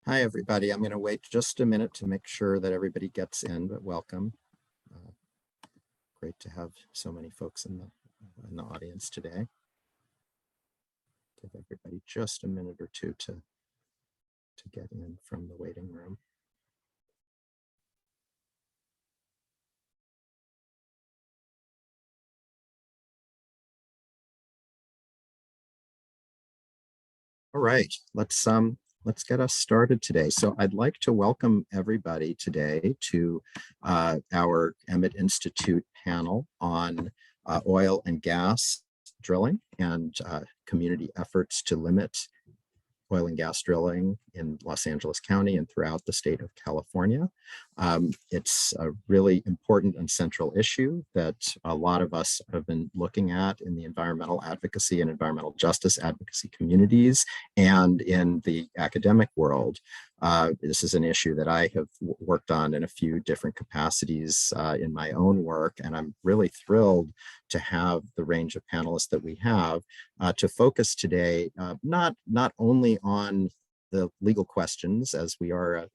Hi, everybody. I'm going to wait just a minute to make sure that everybody gets in, but welcome. Great to have so many folks in the audience today. Give everybody just a minute or two to get in from the waiting room. All right, let's get us started today. So I'd like to welcome everybody today to our Emmett Institute panel on oil and gas drilling and community efforts to limit oil and gas drilling in Los Angeles County and throughout the state of California. It's a really important and central issue that a lot of us have been looking at in the environmental advocacy and environmental justice advocacy communities and in the academic world. This is an issue that I have worked on in a few different capacities in my own work, and I'm really thrilled to have the range of panelists that we have to focus today, not only on the legal questions, as we are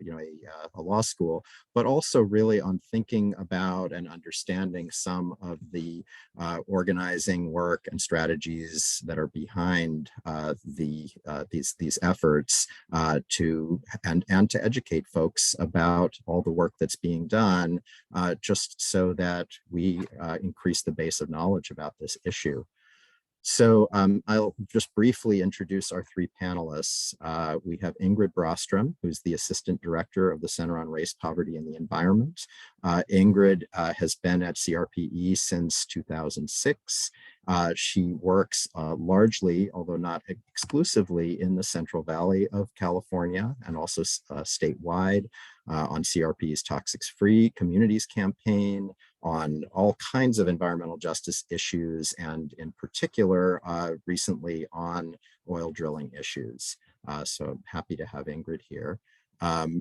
a law school, but also really on thinking about and understanding some of the organizing work and strategies that are behind these efforts to educate folks about all the work that's being done, just so that we increase the base of knowledge about this issue. So I'll just briefly introduce our three panelists. We have Ingrid Brostrom, who's the Assistant Director of the Center on Race, Poverty, and the Environment. Ingrid has been at CRPE since 2006. She works largely, although not exclusively, in the Central Valley of California and also statewide on CRPE's Toxics Free Communities campaign, on all kinds of environmental justice issues, and in particular, recently on oil drilling issues. So I'm happy to have Ingrid here.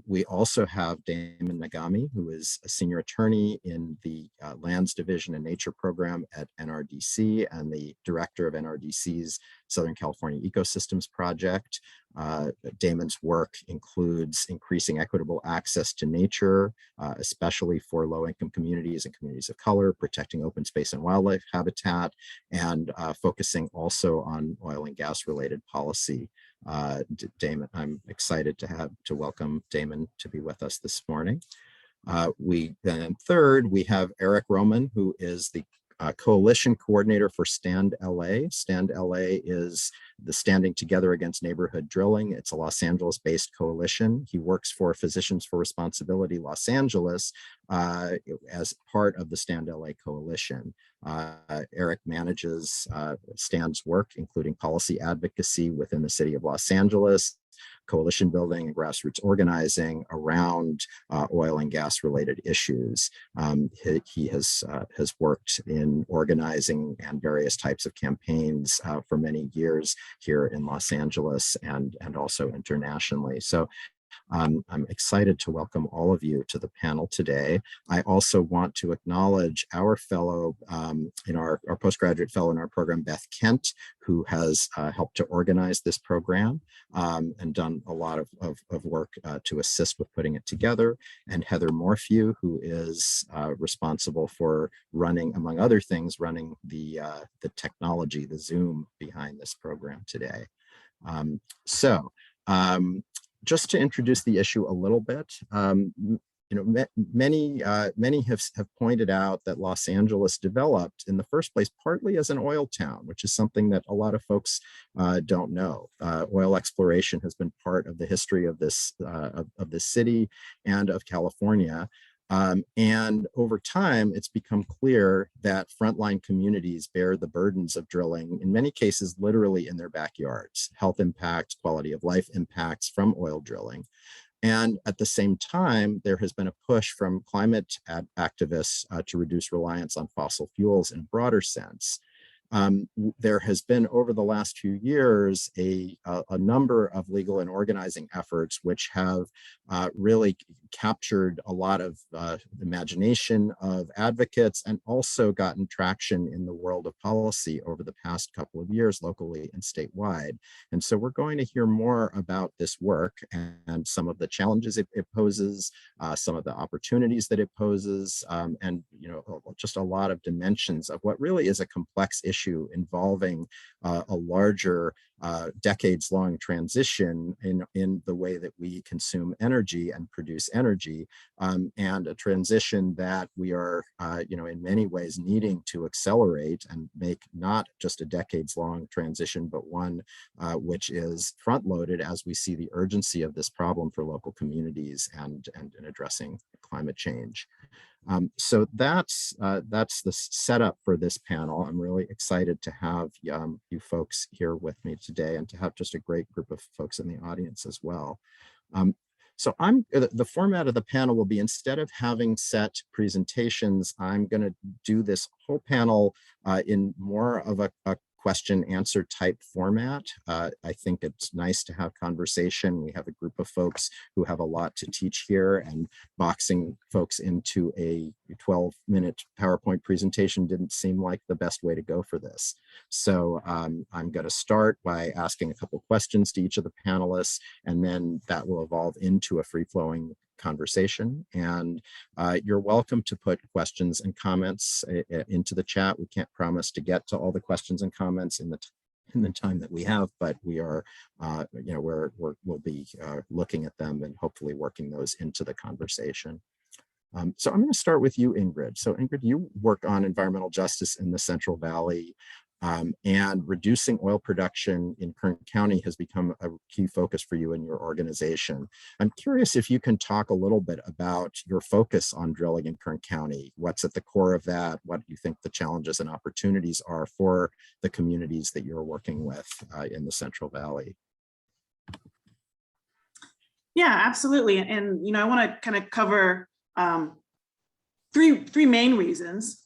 We also have Damon Nagami, who is a senior attorney in the Lands Division and Nature Program at NRDC and the director of NRDC's Southern California Ecosystems Project. Damon's work includes increasing equitable access to nature, especially for low-income communities and communities of color, protecting open space and wildlife habitat, and focusing also on oil and gas-related policy. Damon, I'm excited to welcome Damon to be with us this morning. Then third, we have Eric Romann, who is the coalition coordinator for Stand LA. Stand LA is the Standing Together Against Neighborhood Drilling. It's a Los Angeles-based coalition. He works for Physicians for Responsibility Los Angeles as part of the Stand LA coalition. Eric manages Stand's work, including policy advocacy within the city of Los Angeles, coalition building and grassroots organizing around oil and gas related issues. He has worked in organizing and various types of campaigns for many years here in Los Angeles and also internationally. So I'm excited to welcome all of you to the panel today. I also want to acknowledge our fellow, our postgraduate fellow in our program, Beth Kent, who has helped to organize this program and done a lot of work to assist with putting it together, and Heather Morphew, who is responsible for running, among other things, running the technology, the Zoom behind this program today. Just to introduce the issue a little bit, many have pointed out that Los Angeles developed in the first place partly as an oil town, which is something that a lot of folks don't know. Oil exploration has been part of the history of this city and of California. And over time, it's become clear that frontline communities bear the burdens of drilling, in many cases, literally in their backyards, health impacts, quality of life impacts from oil drilling. And at the same time, there has been a push from climate activists to reduce reliance on fossil fuels in a broader sense. there has been over the last few years a number of legal and organizing efforts which have really captured a lot of imagination of advocates and also gotten traction in the world of policy over the past couple of years, locally and statewide. And so we're going to hear more about this work and some of the challenges it poses, some of the opportunities that it poses, and just a lot of dimensions of what really is a complex issue involving a larger decades-long transition in the way that we consume energy and produce energy, and a transition that we are, in many ways needing to accelerate and make not just a decades-long transition, but one which is front-loaded as we see the urgency of this problem for local communities and in addressing climate change. So that's the setup for this panel. I'm really excited to have you folks here with me today and to have just a great group of folks in the audience as well. So the format of the panel will be, instead of having set presentations, I'm going to do this whole panel in more of a question answer type format. I think it's nice to have conversation. We have a group of folks who have a lot to teach here, and boxing folks into a 12-minute PowerPoint presentation didn't seem like the best way to go for this. So I'm going to start by asking a couple questions to each of the panelists, and then that will evolve into a free-flowing conversation. And you're welcome to put questions and comments into the chat. We can't promise to get to all the questions and comments in the time that we have, but we are, we'll be looking at them and hopefully working those into the conversation. So I'm going to start with you, Ingrid. So Ingrid, you work on environmental justice in the Central Valley, and reducing oil production in Kern County has become a key focus for you and your organization. I'm curious if you can talk a little bit about your focus on drilling in Kern County. What's at the core of that? What do you think the challenges and opportunities are for the communities that you're working with in the Central Valley? Yeah, absolutely. And I want to kind of cover three main reasons.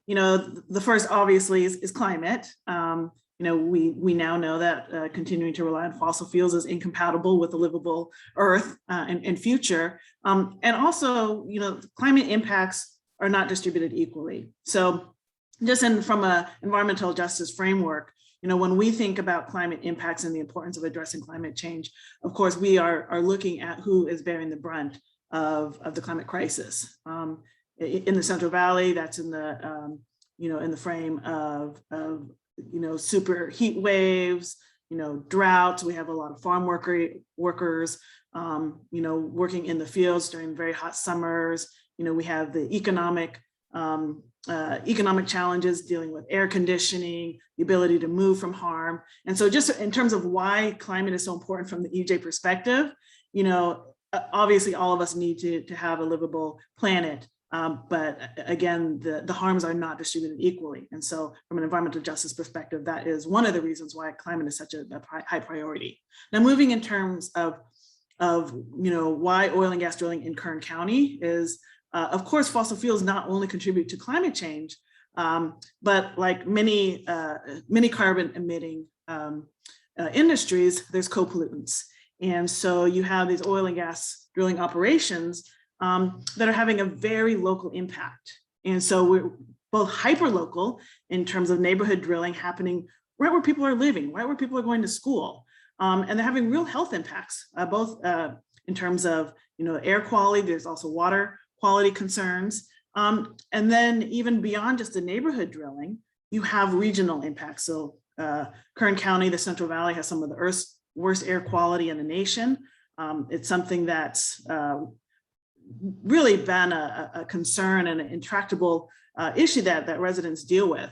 The first obviously is climate. We now know that continuing to rely on fossil fuels is incompatible with a livable Earth and future. And also, climate impacts are not distributed equally. So just from an environmental justice framework, when we think about climate impacts and the importance of addressing climate change, of course, we are looking at who is bearing the brunt of the climate crisis. In the Central Valley, that's in the in the frame of super heat waves, droughts. We have a lot of farm workers, working in the fields during very hot summers. We have the economic challenges dealing with air conditioning, the ability to move from harm. And so just in terms of why climate is so important from the EJ perspective, obviously all of us need to have a livable planet. But again, the harms are not distributed equally. And so from an environmental justice perspective, that is one of the reasons why climate is such a high priority. Now, moving in terms of why oil and gas drilling in Kern County is, of course, fossil fuels not only contribute to climate change, but like many carbon emitting industries, there's co-pollutants. And so you have these oil and gas drilling operations that are having a very local impact. And so we're both hyper-local in terms of neighborhood drilling happening right where people are living, right where people are going to school. And they're having real health impacts, both in terms of air quality, there's also water quality concerns. And then even beyond just the neighborhood drilling, you have regional impacts. So Kern County, the Central Valley, has some of the Earth's worst air quality in the nation. It's something that's really been a concern and an intractable issue that residents deal with.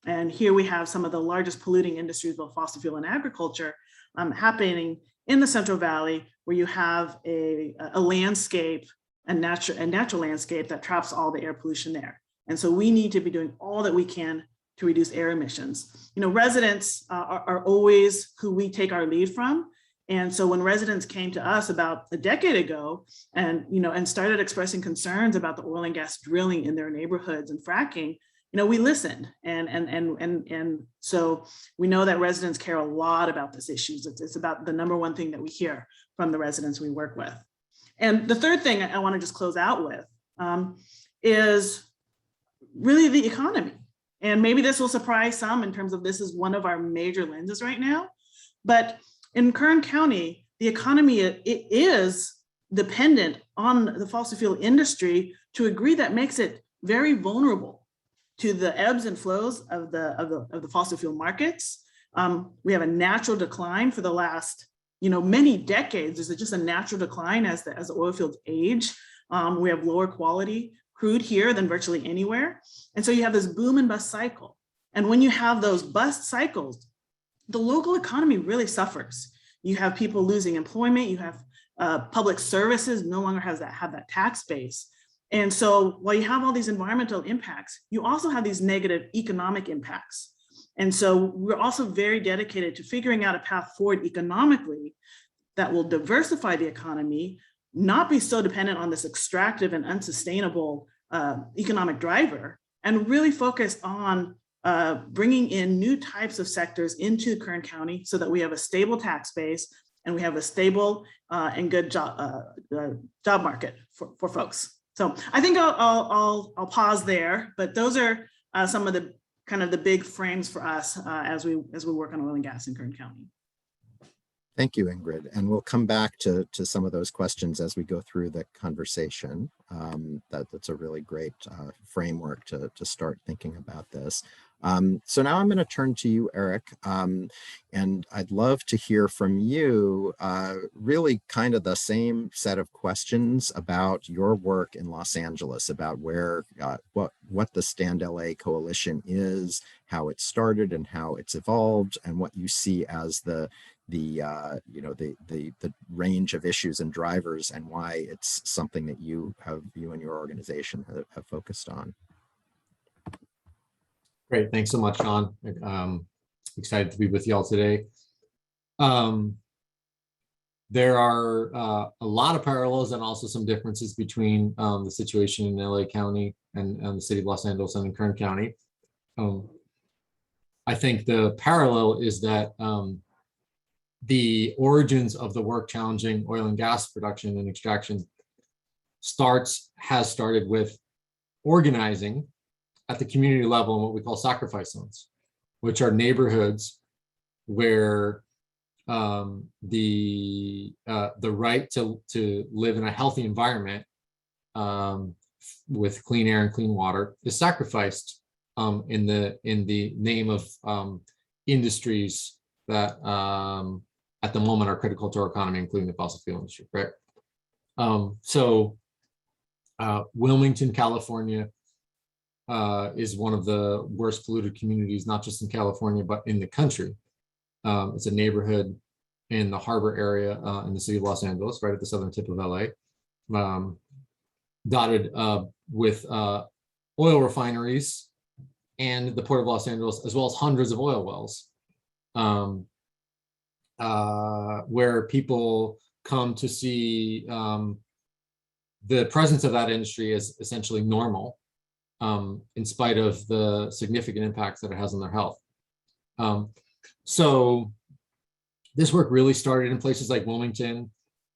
And here we have some of the largest polluting industries, both fossil fuel and agriculture, happening in the Central Valley, where you have a landscape, a natural landscape that traps all the air pollution there. And so we need to be doing all that we can to reduce air emissions. Residents are always who we take our lead from. And so when residents came to us about a decade ago and started expressing concerns about the oil and gas drilling in their neighborhoods and fracking, we listened. And so we know that residents care a lot about this issue. It's about the number one thing that we hear from the residents we work with. And the third thing I want to just close out with is really the economy. And maybe this will surprise some in terms of this is one of our major lenses right now. But in Kern County, the economy, it is dependent on the fossil fuel industry to a degree that makes it very vulnerable to the ebbs and flows of the fossil fuel markets. We have a natural decline for the last many decades. There's just a natural decline as the oil fields age. We have lower quality crude here than virtually anywhere. And so you have this boom and bust cycle. And when you have those bust cycles, the local economy really suffers. You have people losing employment. You have public services no longer have that tax base. And so while you have all these environmental impacts, you also have these negative economic impacts. And so we're also very dedicated to figuring out a path forward economically that will diversify the economy, not be so dependent on this extractive and unsustainable economic driver, and really focus on bringing in new types of sectors into Kern County so that we have a stable tax base and we have a stable and good job market for folks. So I think I'll pause there, but those are some of the kind of the big frames for us as we work on oil and gas in Kern County. Thank you, Ingrid. And we'll come back to some of those questions as we go through the conversation. That's a really great framework to start thinking about this. So now I'm going to turn to you, Eric, and I'd love to hear from you really kind of the same set of questions about your work in Los Angeles, about where what the Stand LA Coalition is, how it started and how it's evolved, and what you see as the range of issues and drivers, and why it's something that you and your organization have focused on. Great, thanks so much, Sean. Excited to be with y'all today. There are a lot of parallels and also some differences between the situation in LA County and the city of Los Angeles and in Kern County. I think the parallel is that the origins of the work challenging oil and gas production and extraction has started with organizing at the community level in what we call sacrifice zones, which are neighborhoods where the right to live in a healthy environment with clean air and clean water is sacrificed in the name of industries that at the moment are critical to our economy, including the fossil fuel industry, right? Wilmington, California is one of the worst polluted communities, not just in California, but in the country. It's a neighborhood in the harbor area in the city of Los Angeles, right at the southern tip of LA, dotted with oil refineries and the Port of Los Angeles, as well as hundreds of oil wells, where people come to see the presence of that industry as essentially normal, in spite of the significant impacts that it has on their health. So this work really started in places like Wilmington,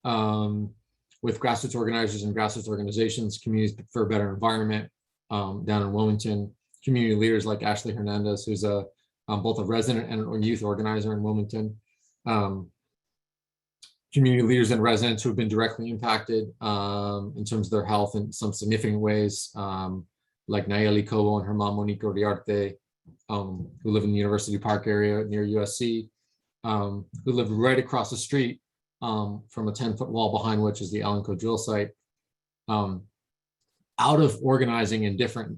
with grassroots organizers and grassroots organizations, Communities for a Better Environment down in Wilmington, community leaders like Ashley Hernandez, who's both a resident and a youth organizer in Wilmington, community leaders and residents who have been directly impacted in terms of their health in some significant ways, like Nayeli Cobo and her mom, Monique Uriarte, who live in the University Park area near USC, who live right across the street from a 10-foot wall behind which is the Alanco drill site. Out of organizing in different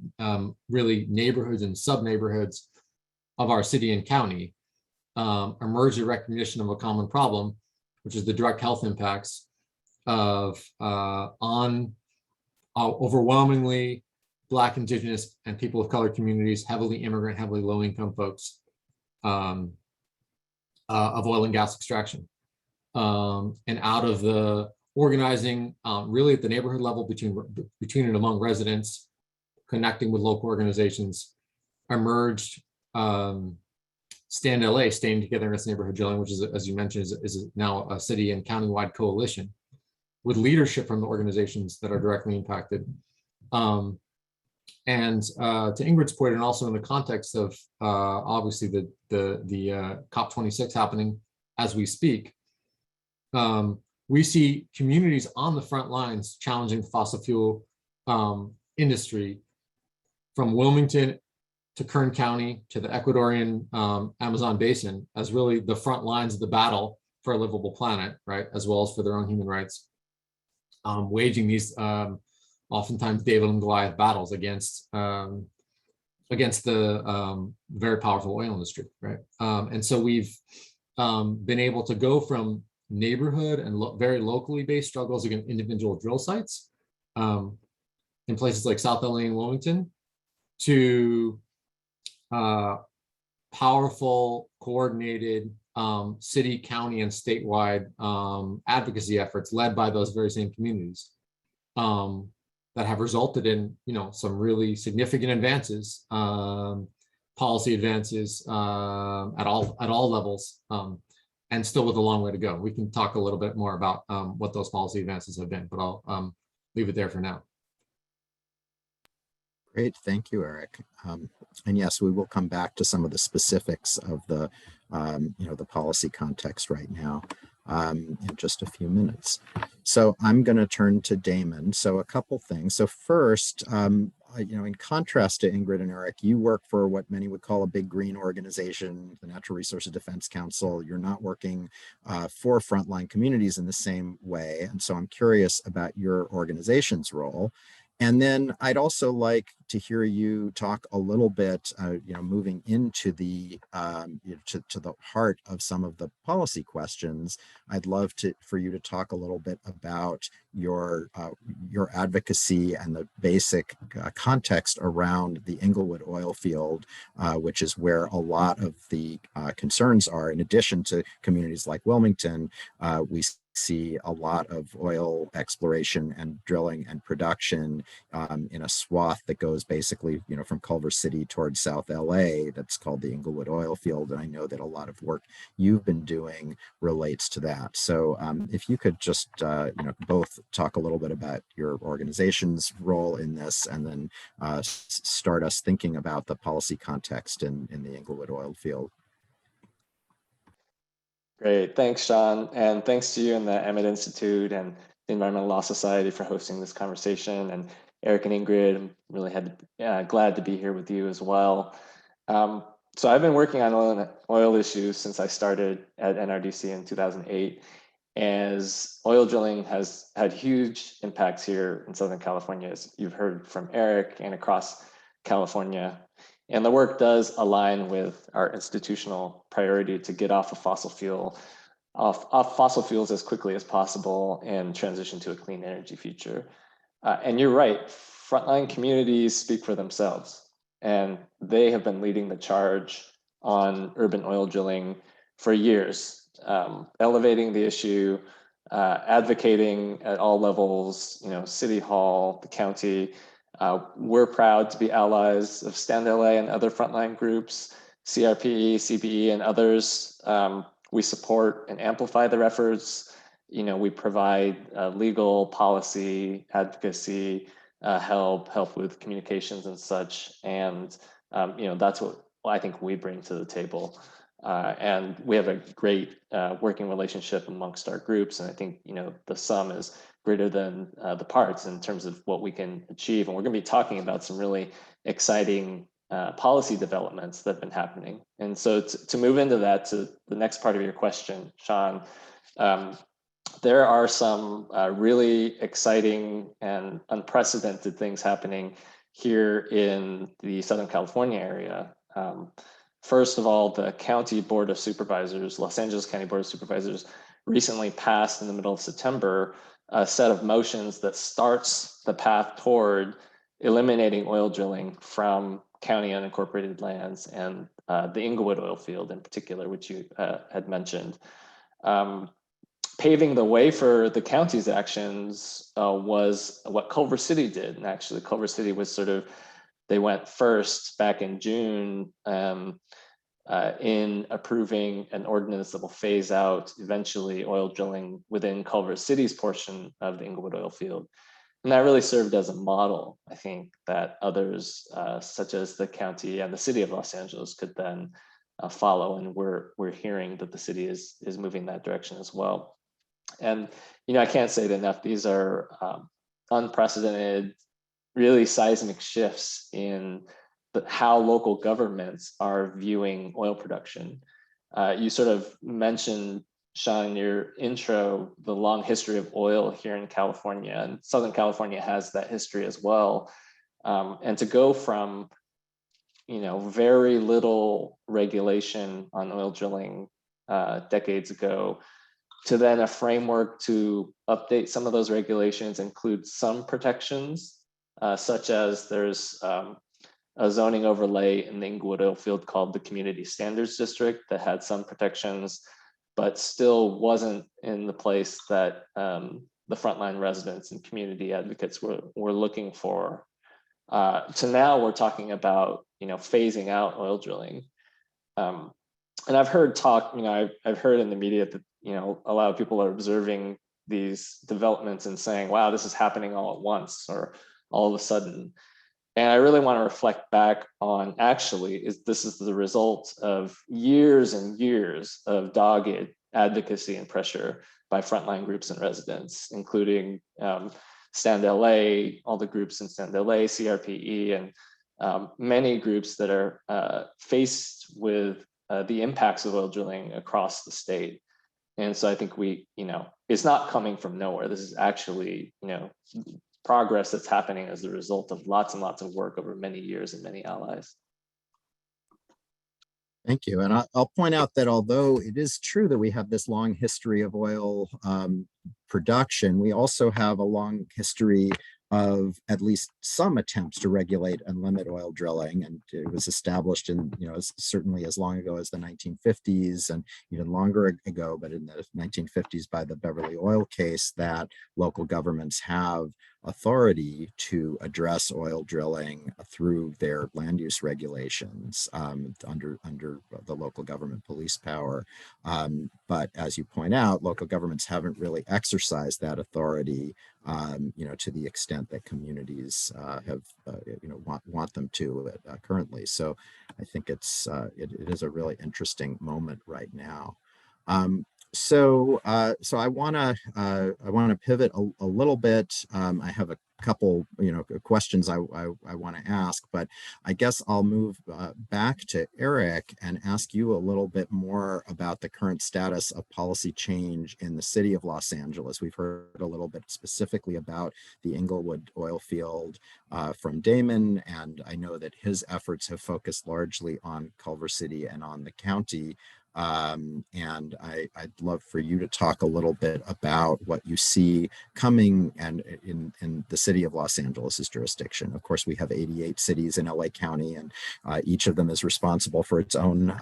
really neighborhoods and sub-neighborhoods of our city and county, emerged a recognition of a common problem, which is the direct health impacts of overwhelmingly Black, Indigenous, and people of color communities, heavily immigrant, heavily low-income folks, of oil and gas extraction. And out of the organizing really at the neighborhood level between and among residents, connecting with local organizations, emerged Stand LA, Staying Togetherness Neighborhood Drilling, which is, as you mentioned, is now a city and county-wide coalition with leadership from the organizations that are directly impacted. And to Ingrid's point, and also in the context of obviously the COP26 happening as we speak, we see communities on the front lines challenging the fossil fuel industry, from Wilmington to Kern County to the Ecuadorian Amazon basin, as really the front lines of the battle for a livable planet, right, as well as for their own human rights, waging these oftentimes David and Goliath battles against the very powerful oil industry, right? And so we've been able to go from neighborhood and very locally based struggles against individual drill sites in places like South LA and Wilmington to powerful, coordinated city, county, and statewide advocacy efforts led by those very same communities that have resulted in, some really significant advances, policy advances at all levels, and still with a long way to go. We can talk a little bit more about what those policy advances have been, but I'll leave it there for now. Great, thank you, Eric. And yes, we will come back to some of the specifics of the, the policy context right now in just a few minutes. So I'm going to turn to Damon. So a couple things. So first, in contrast to Ingrid and Eric, you work for what many would call a big green organization, the Natural Resources Defense Council. You're not working for frontline communities in the same way. And so I'm curious about your organization's role. And then I'd also like to hear you talk a little bit, moving into the to the heart of some of the policy questions. I'd love for you to talk a little bit about your advocacy and the basic context around the Inglewood oil field, which is where a lot of the concerns are. In addition to communities like Wilmington, we see a lot of oil exploration and drilling and production in a swath that goes basically, from Culver City towards South LA. That's called the Inglewood oil field. And I know that a lot of work you've been doing relates to that. So if you could just, both talk a little bit about your organization's role in this, and then start us thinking about the policy context in the Inglewood oil field. Great, thanks, Sean, and thanks to you and the Emmett Institute and the Environmental Law Society for hosting this conversation, and Eric and Ingrid. I'm really glad to be here with you as well. So I've been working on oil issues since I started at NRDC in 2008, as oil drilling has had huge impacts here in Southern California, as you've heard from Eric, and across California. And the work does align with our institutional priority to get off fossil fuels as quickly as possible and transition to a clean energy future. And you're right, frontline communities speak for themselves, and they have been leading the charge on urban oil drilling for years, elevating the issue, advocating at all levels, City Hall, the county. We're proud to be allies of Stand LA and other frontline groups, CRPE, CBE, and others. We support and amplify their efforts. We provide legal, policy, advocacy, help with communications and such. And, that's what I think we bring to the table. And we have a great working relationship amongst our groups. And I think, the sum is greater than the parts in terms of what we can achieve. And we're going to be talking about some really exciting policy developments that have been happening. And so to move into that, to the next part of your question, Sean, there are some really exciting and unprecedented things happening here in the Southern California area. First of all, the County Board of Supervisors, Los Angeles County Board of Supervisors, recently passed in the middle of September a set of motions that starts the path toward eliminating oil drilling from county unincorporated lands and the Inglewood oil field in particular, which you had mentioned. Paving the way for the county's actions was what Culver City did. And actually Culver City was sort of they went first back in June in approving an ordinance that will phase out eventually oil drilling within Culver City's portion of the Inglewood oil field. And that really served as a model, I think, that others, such as the county and the city of Los Angeles, could then follow. And we're hearing that the city is moving that direction as well. And I can't say it enough. These are unprecedented, really seismic shifts in how local governments are viewing oil production. You sort of mentioned, Sean, in your intro, the long history of oil here in California, and Southern California has that history as well. And to go from, very little regulation on oil drilling decades ago, to then a framework to update some of those regulations, include some protections, such as there's a zoning overlay in the Inglewood oil field called the Community Standards District that had some protections, but still wasn't in the place that the frontline residents and community advocates were looking for. So now we're talking about, phasing out oil drilling. And I've heard talk, I've heard in the media that, a lot of people are observing these developments and saying, wow, this is happening all at once or all of a sudden. And I really want to reflect back on, actually, this is the result of years and years of dogged advocacy and pressure by frontline groups and residents, including Stand LA, all the groups in Stand LA, CRPE, and many groups that are faced with the impacts of oil drilling across the state. And so I think it's not coming from nowhere. This is actually, progress that's happening as a result of lots and lots of work over many years and many allies. Thank you. And I'll point out that although it is true that we have this long history of oil production, we also have a long history of at least some attempts to regulate and limit oil drilling. And it was established in, certainly as long ago as the 1950s and even longer ago, but in the 1950s by the Beverly Oil case, that local governments have authority to address oil drilling through their land use regulations under the local government police power. But as you point out, local governments haven't really exercised that authority, to the extent that communities have, want them to currently. So I think it is a really interesting moment right now. So I want to pivot a little bit. I have a couple, questions I want to ask, but I guess I'll move back to Eric and ask you a little bit more about the current status of policy change in the city of Los Angeles. We've heard a little bit specifically about the Inglewood oil field from Damon, and I know that his efforts have focused largely on Culver City and on the county. And I'd love for you to talk a little bit about what you see coming and in the city of Los Angeles's jurisdiction. Of course, we have 88 cities in LA County, and each of them is responsible for its own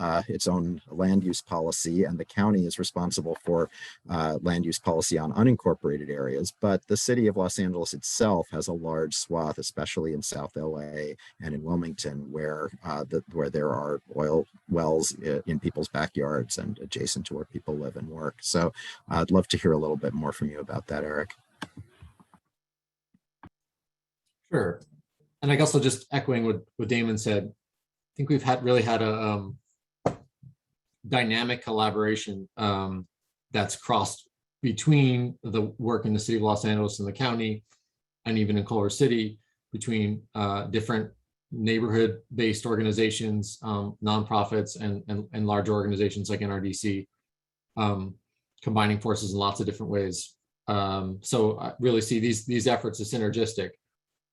land use policy, and the county is responsible for land use policy on unincorporated areas. But the city of Los Angeles itself has a large swath, especially in South LA and in Wilmington, where there are oil wells in people's backyards and adjacent to where people live and work. So I'd love to hear a little bit more from you about that, Eric. Sure. And I guess I'll just echoing what Damon said. I think we've really had a dynamic collaboration that's crossed between the work in the city of Los Angeles and the county, and even in Culver City, between different neighborhood-based organizations, nonprofits, and larger organizations like NRDC, combining forces in lots of different ways. So I really see these efforts as synergistic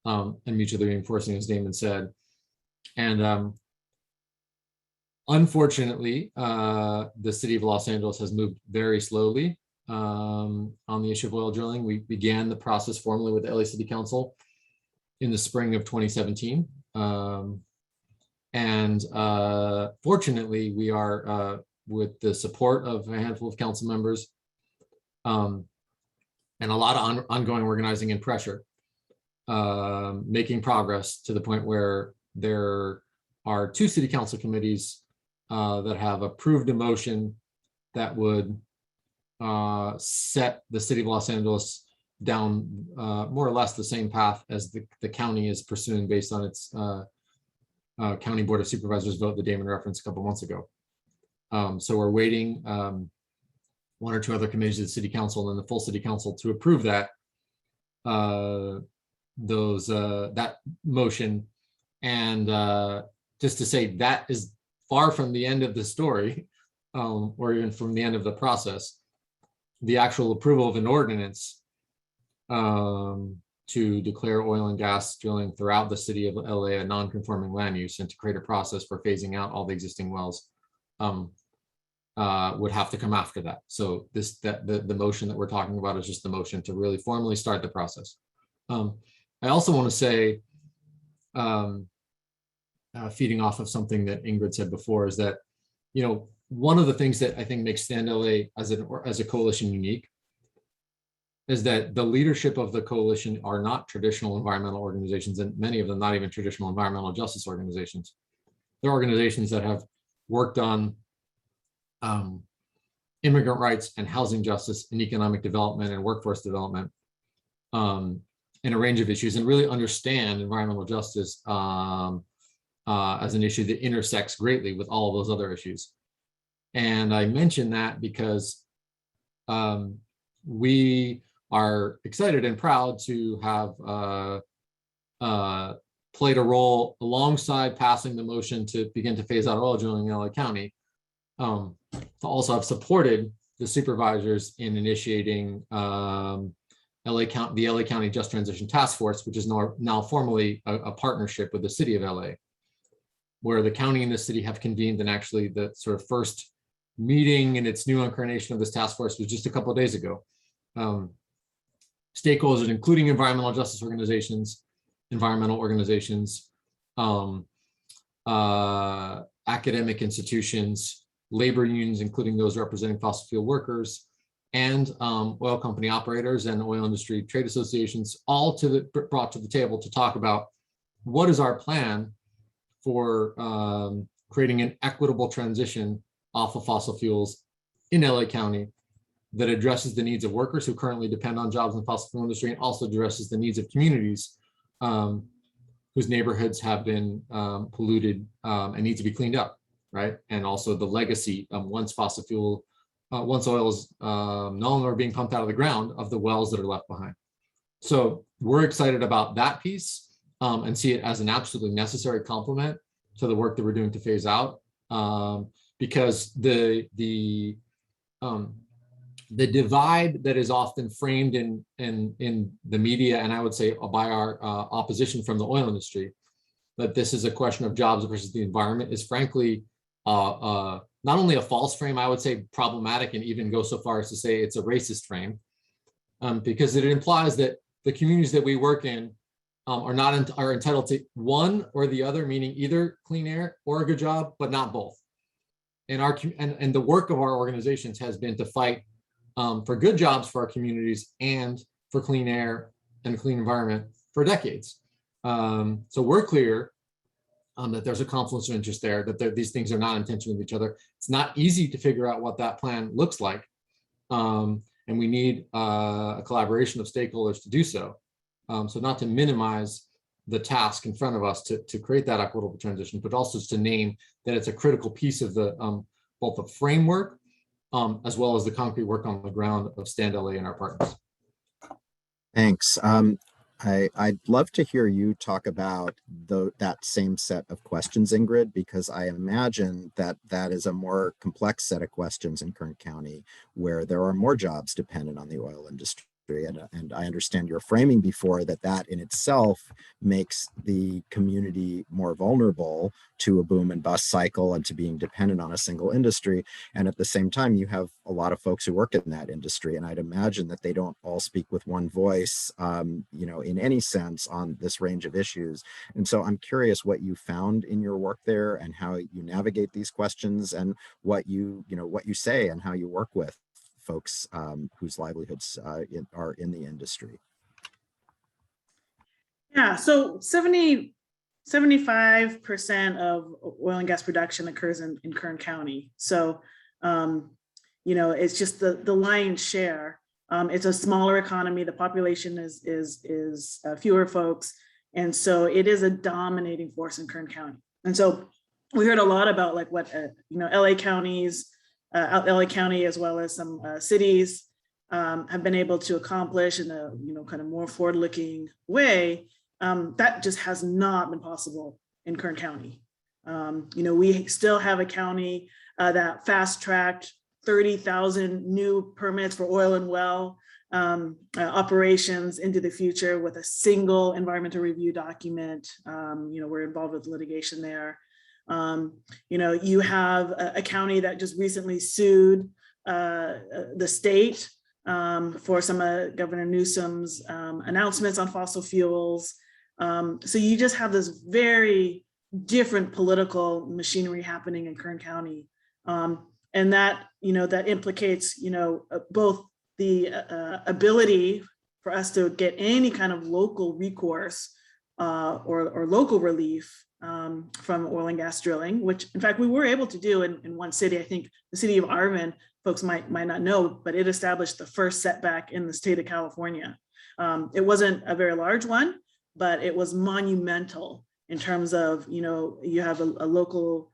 and mutually reinforcing, as Damon said. And unfortunately, the city of Los Angeles has moved very slowly on the issue of oil drilling. We began the process formally with the LA City Council in the spring of 2017. And fortunately, we are, with the support of a handful of council members and a lot of ongoing organizing and pressure, making progress to the point where there are 2 city council committees that have approved a motion that would set the city of Los Angeles down more or less the same path as the county is pursuing based on its County Board of Supervisors vote that Damon referenced a couple months ago. So we're waiting 1 or 2 other committees of the city council and the full city council to approve that that motion. And just to say that is far from the end of the story, or even from the end of the process. The actual approval of an ordinance to declare oil and gas drilling throughout the city of LA a non-conforming land use and to create a process for phasing out all the existing wells would have to come after that. So the motion that we're talking about is just the motion to really formally start the process. I also want to say, feeding off of something that Ingrid said before, is that, you know, one of the things that I think makes Stand LA as a coalition unique is that the leadership of the coalition are not traditional environmental organizations, and many of them not even traditional environmental justice organizations. They're organizations that have worked on immigrant rights and housing justice and economic development and workforce development in a range of issues, and really understand environmental justice as an issue that intersects greatly with all of those other issues. And I mention that because we are excited and proud to have played a role alongside passing the motion to begin to phase out oil drilling in LA County, to also have supported the supervisors in initiating the LA County Just Transition Task Force, which is now formally a partnership with the city of LA, where the county and the city have convened, and actually the sort of first meeting in its new incarnation of this task force was just a couple of days ago. Stakeholders, including environmental justice organizations, environmental organizations, academic institutions, labor unions, including those representing fossil fuel workers, and oil company operators and oil industry trade associations, all brought to the table to talk about what is our plan for creating an equitable transition off of fossil fuels in LA County that addresses the needs of workers who currently depend on jobs in the fossil fuel industry, and also addresses the needs of communities whose neighborhoods have been polluted and need to be cleaned up, right? And also the legacy of once oil is no longer being pumped out of the ground, of the wells that are left behind. So we're excited about that piece and see it as an absolutely necessary complement to the work that we're doing to phase out, because the divide that is often framed in the media, and I would say by our opposition from the oil industry, that this is a question of jobs versus the environment, is frankly not only a false frame, I would say problematic, and even go so far as to say it's a racist frame, because it implies that the communities that we work in are entitled to one or the other, meaning either clean air or a good job, but not both. And the work of our organizations has been to fight for good jobs for our communities and for clean air and a clean environment for decades. So we're clear that there's a confluence of interest there, that these things are not in tension with each other. It's not easy to figure out what that plan looks like. And we need a collaboration of stakeholders to do so. So not to minimize the task in front of us to create that equitable transition, but also to name that it's a critical piece of the both the framework as well as the concrete work on the ground of Stand LA and our partners. Thanks. I'd love to hear you talk about that same set of questions, Ingrid, because I imagine that is a more complex set of questions in Kern County, where there are more jobs dependent on the oil industry. And I understand your framing before that in itself makes the community more vulnerable to a boom and bust cycle and to being dependent on a single industry. And at the same time, you have a lot of folks who work in that industry. And I'd imagine that they don't all speak with one voice, in any sense on this range of issues. And so I'm curious what you found in your work there and how you navigate these questions, and what you say and how you work with folks whose livelihoods are in the industry. Yeah, so 70 75% of oil and gas production occurs in Kern County. So, it's just the lion's share. It's a smaller economy. The population is fewer folks. And so it is a dominating force in Kern County. And so we heard a lot about like what, LA County as well as some cities have been able to accomplish in a, kind of more forward-looking way. That just has not been possible in Kern County. We still have a county that fast-tracked 30,000 new permits for oil and well operations into the future with a single environmental review document. We're involved with litigation there. You have a county that just recently sued the state for some of Governor Newsom's announcements on fossil fuels. So you just have this very different political machinery happening in Kern County. And that, that implicates, both the ability for us to get any kind of local recourse or local relief from oil and gas drilling, which in fact we were able to do in one city. I think the city of Arvin, folks might not know, but it established the first setback in the state of California. It wasn't a very large one, but it was monumental in terms of, you have a local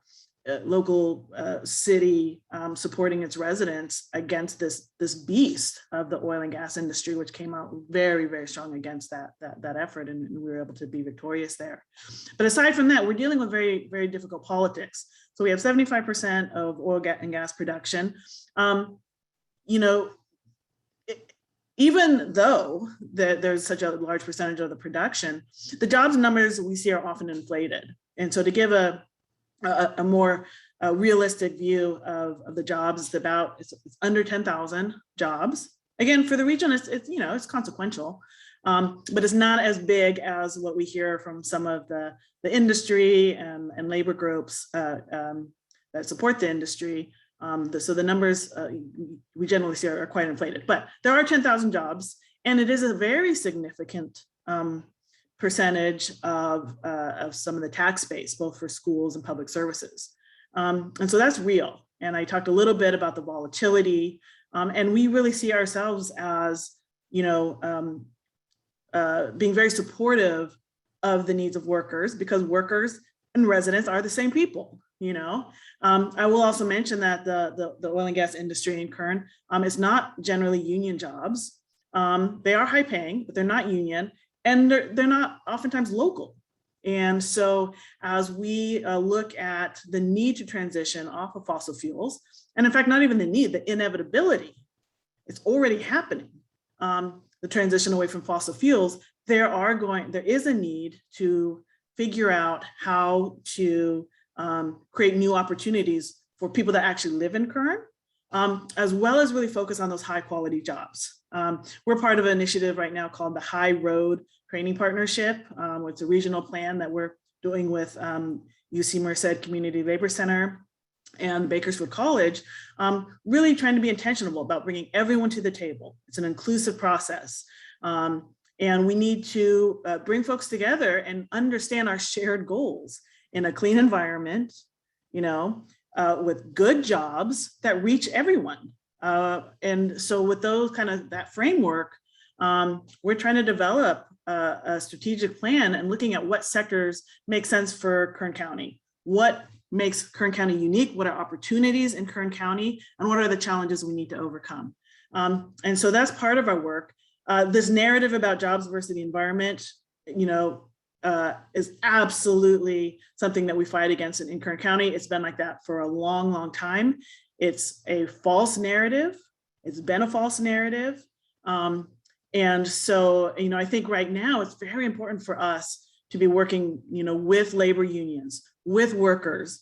city supporting its residents against this beast of the oil and gas industry, which came out very, very strong against that effort, and we were able to be victorious there. But aside from that, we're dealing with very, very difficult politics. So we have 75% of oil and gas production. Even though there's such a large percentage of the production, the jobs numbers we see are often inflated. And so to give a more realistic view of the jobs, it's under 10,000 jobs. Again, for the region, it's consequential, but it's not as big as what we hear from some of the industry and labor groups that support the industry. So the numbers we generally see are quite inflated, but there are 10,000 jobs, and it is a very significant percentage of some of the tax base, both for schools and public services. And so that's real. And I talked a little bit about the volatility, and we really see ourselves as, being very supportive of the needs of workers, because workers and residents are the same people. I will also mention that the oil and gas industry in Kern is not generally union jobs. They are high paying, but they're not union. And they're not oftentimes local. And so as we look at the need to transition off of fossil fuels, and in fact, not even the need, the inevitability, it's already happening. The transition away from fossil fuels, there is a need to figure out how to create new opportunities for people that actually live in Kern, as well as really focus on those high quality jobs. We're part of an initiative right now called the High Road Training Partnership. It's a regional plan that we're doing with UC Merced Community Labor Center and Bakersfield College, really trying to be intentional about bringing everyone to the table. It's an inclusive process. And we need to bring folks together and understand our shared goals in a clean environment, with good jobs that reach everyone. And so with those that framework, we're trying to develop a strategic plan and looking at what sectors make sense for Kern County, what makes Kern County unique, what are opportunities in Kern County, and what are the challenges we need to overcome. And so that's part of our work. This narrative about jobs versus the environment, is absolutely something that we fight against in Kern County. It's been like that for a long, long time. It's a false narrative. It's been a false narrative. And so, I think right now it's very important for us to be working, with labor unions, with workers,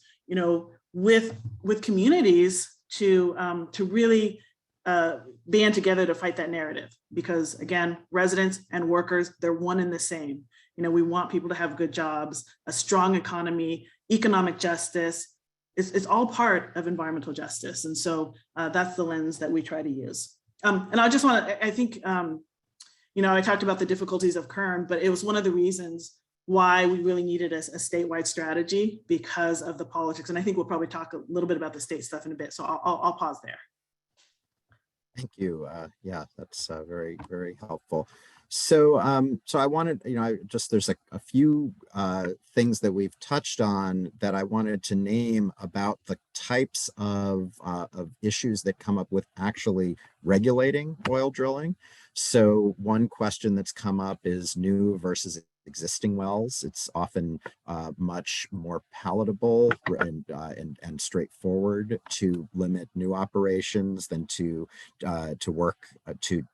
with communities to really band together to fight that narrative. Because again, residents and workers, they're one and the same. We want people to have good jobs, a strong economy, economic justice. It's all part of environmental justice. And so that's the lens that we try to use. And I just want to, I think, I talked about the difficulties of Kern, but it was one of the reasons why we really needed a statewide strategy because of the politics. And I think we'll probably talk a little bit about the state stuff in a bit. So I'll pause there. Thank you. Yeah, that's very, very helpful. So, so I wanted, there's a few things that we've touched on that I wanted to name about the types of issues that come up with actually regulating oil drilling. So one question that's come up is new versus existing wells. It's often much more palatable and straightforward to limit new operations than to work to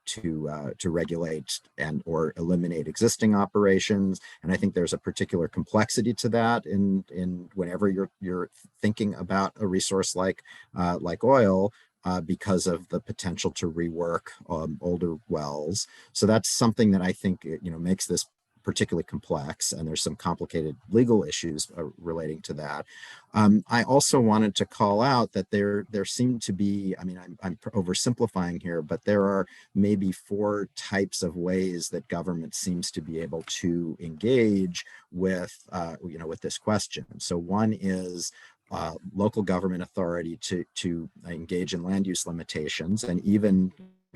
regulate and or eliminate existing operations. And I think there's a particular complexity to that in whenever you're thinking about a resource like oil. Because of the potential to rework older wells. So that's something that I think makes this particularly complex, and there's some complicated legal issues relating to that. I also wanted to call out that there seem to be, I'm oversimplifying here, but there are maybe 4 types of ways that government seems to be able to engage with, with this question. So one is local government authority to engage in land use limitations, and even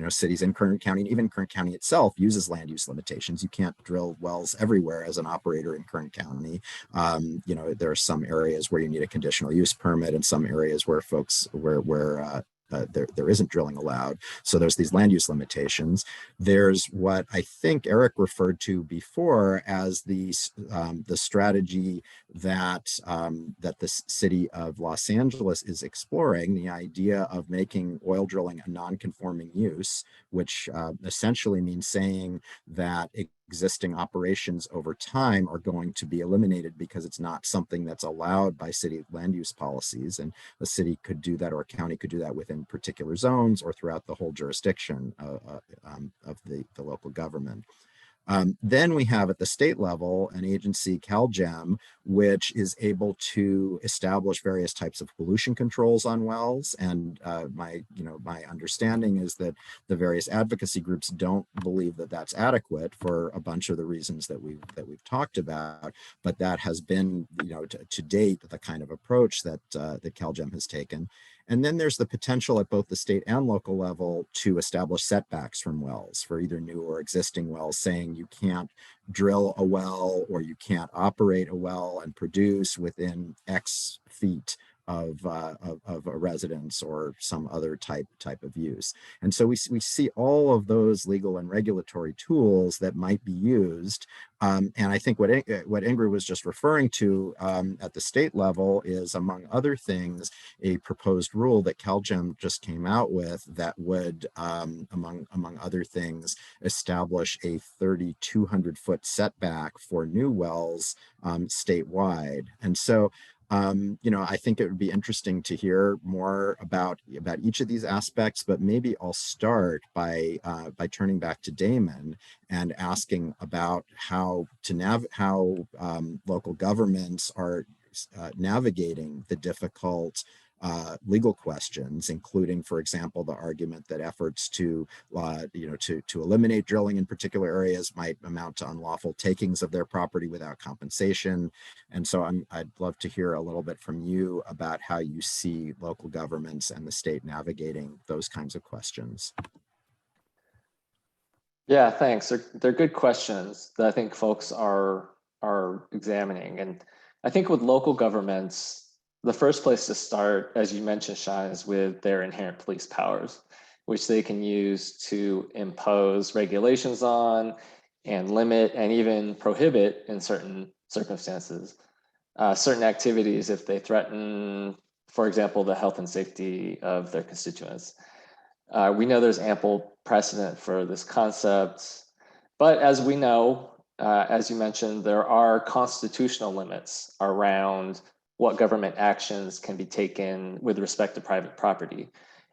cities in Kern County, and even Kern County itself uses land use limitations. You can't drill wells everywhere as an operator in Kern County. There are some areas where you need a conditional use permit, and some areas where there isn't drilling allowed. So there's these land use limitations. There's what I think Eric referred to before as the strategy that the city of Los Angeles is exploring, the idea of making oil drilling a non-conforming use, which essentially means saying that existing operations over time are going to be eliminated because it's not something that's allowed by city land use policies. And the city could do that, or a county could do that within particular zones or throughout the whole jurisdiction of the local government. Then we have at the state level an agency, CalGEM, which is able to establish various types of pollution controls on wells. And my understanding is that the various advocacy groups don't believe that that's adequate for a bunch of the reasons that we've talked about. But that has been, to date, the kind of approach that CalGEM has taken. And then there's the potential at both the state and local level to establish setbacks from wells for either new or existing wells, saying you can't drill a well or you can't operate a well and produce within X feet of a residence or some other type of use. And so we see all of those legal and regulatory tools that might be used. And I think what Ingrid was just referring to at the state level is, among other things, a proposed rule that CalGEM just came out with that would, among other things, establish a 3,200-foot setback for new wells statewide. And so I think it would be interesting to hear more about each of these aspects, but maybe I'll start by turning back to Damon and asking about how local governments are navigating the difficult legal questions, including, for example, the argument that efforts to eliminate drilling in particular areas might amount to unlawful takings of their property without compensation. And so I'd love to hear a little bit from you about how you see local governments and the state navigating those kinds of questions. Yeah, thanks. They're good questions that I think folks are examining. And I think with local governments, the first place to start, as you mentioned, Sean, is with their inherent police powers, which they can use to impose regulations on and limit and even prohibit, in certain circumstances, certain activities if they threaten, for example, the health and safety of their constituents. We know there's ample precedent for this concept, but as we know, as you mentioned, there are constitutional limits around what government actions can be taken with respect to private property.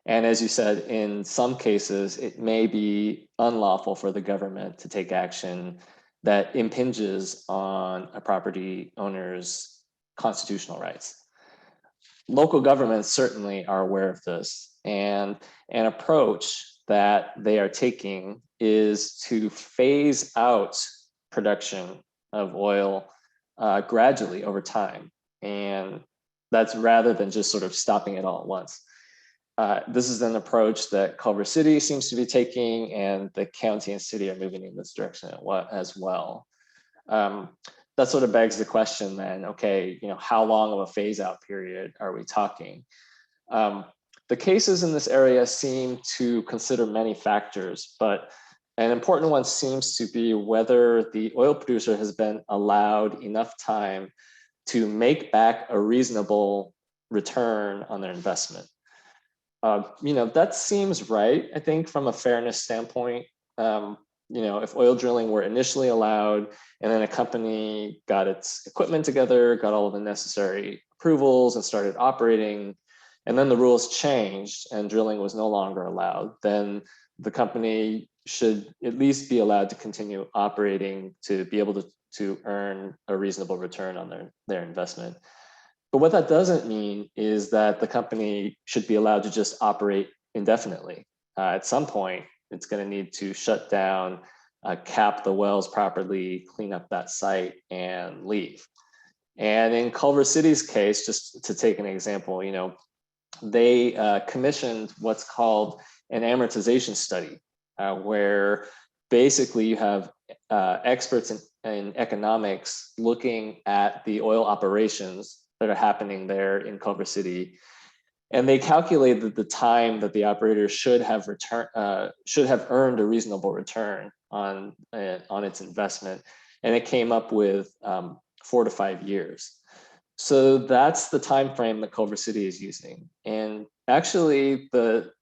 And as you said, in some cases, it may be unlawful for the government to take action that impinges on a property owner's constitutional rights. Local governments certainly are aware of this, and an approach that they are taking is to phase out production of oil gradually over time. And that's rather than just sort of stopping it all at once. This is an approach that Culver City seems to be taking, and the county and city are moving in this direction as well. That sort of begs the question then, okay, how long of a phase out period are we talking? The cases in this area seem to consider many factors, but an important one seems to be whether the oil producer has been allowed enough time to make back a reasonable return on their investment. That seems right, I think, from a fairness standpoint. If oil drilling were initially allowed and then a company got its equipment together, got all of the necessary approvals and started operating, and then the rules changed and drilling was no longer allowed, then the company should at least be allowed to continue operating to be able to earn a reasonable return on their investment. But what that doesn't mean is that the company should be allowed to just operate indefinitely. At some point, it's going to need to shut down, cap the wells properly, clean up that site, and leave. And in Culver City's case, just to take an example, they commissioned what's called an amortization study, where basically you have experts in economics looking at the oil operations that are happening there in Culver City. And they calculated the time that the operator should have earned a reasonable return on its investment. And it came up with 4 to 5 years. So that's the time frame that Culver City is using. And actually, the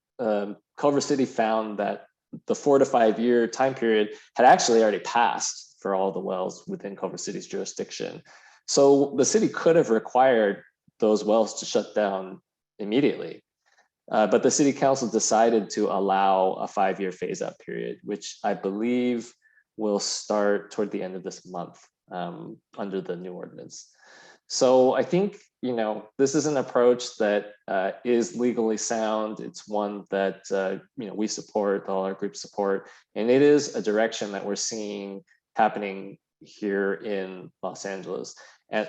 Culver City found that the 4 to 5 year time period had actually already passed for all the wells within Culver City's jurisdiction. So the city could have required those wells to shut down immediately. But the city council decided to allow a 5-year phase out period, which I believe will start toward the end of this month under the new ordinance. So I think, this is an approach that is legally sound. It's one that, we support, all our groups support, and it is a direction that we're seeing happening here in Los Angeles. And